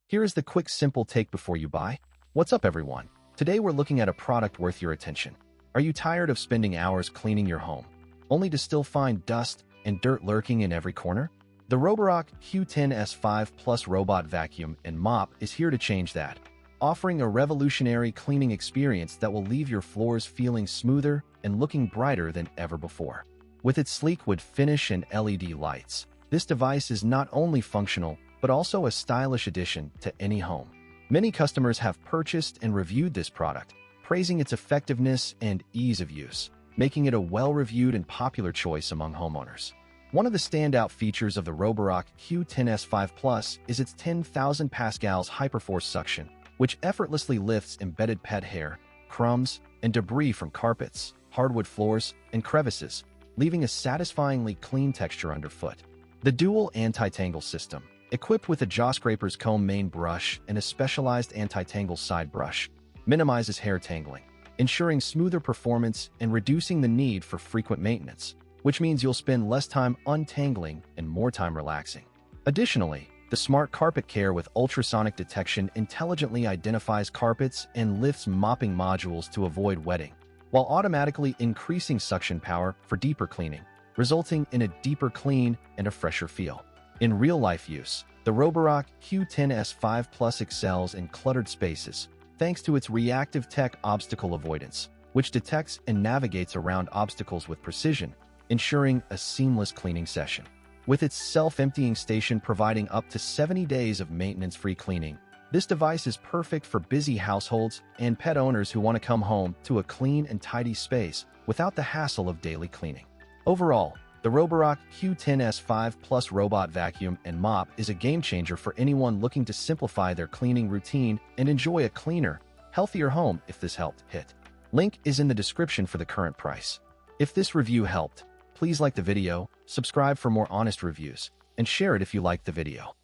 Here is the quick, simple take before you buy. What's up, everyone? Today we're looking at a product worth your attention. Are you tired of spending hours cleaning your home, only to still find dust and dirt lurking in every corner? The roborock Q10 S5 Plus Robot Vacuum and Mop is here to change that, offering a revolutionary cleaning experience that will leave your floors feeling smoother and looking brighter than ever before. With its sleek wood finish and LED lights, this device is not only functional, but also a stylish addition to any home. Many customers have purchased and reviewed this product, praising its effectiveness and ease of use, making it a well-reviewed and popular choice among homeowners. One of the standout features of the roborock Q10 S5 Plus is its 10,000 pascals HyperForce Suction, which effortlessly lifts embedded pet hair, crumbs, and debris from carpets, hardwood floors, and crevices, leaving a satisfyingly clean texture underfoot. The dual Anti-Tangle System, equipped with a JawScrapers Comb main brush and a specialized anti-tangle side brush, minimizes hair tangling, ensuring smoother performance and reducing the need for frequent maintenance, which means you'll spend less time untangling and more time relaxing. Additionally, the smart carpet care with ultrasonic detection intelligently identifies carpets and lifts mopping modules to avoid wetting, while automatically increasing suction power for deeper cleaning, resulting in a deeper clean and a fresher feel. In real-life use, the roborock Q10 S5 Plus excels in cluttered spaces thanks to its ReactiveTech Obstacle Avoidance, which detects and navigates around obstacles with precision, ensuring a seamless cleaning session. With its self-emptying station providing up to 70 days of maintenance-free cleaning, this device is perfect for busy households and pet owners who want to come home to a clean and tidy space without the hassle of daily cleaning. Overall, the roborock Q10 S5 Plus Robot Vacuum and Mop is a game-changer for anyone looking to simplify their cleaning routine and enjoy a cleaner, healthier home. If this helped, hit link is in the description for the current price. If this review helped, please like the video, subscribe for more honest reviews, and share it if you liked the video.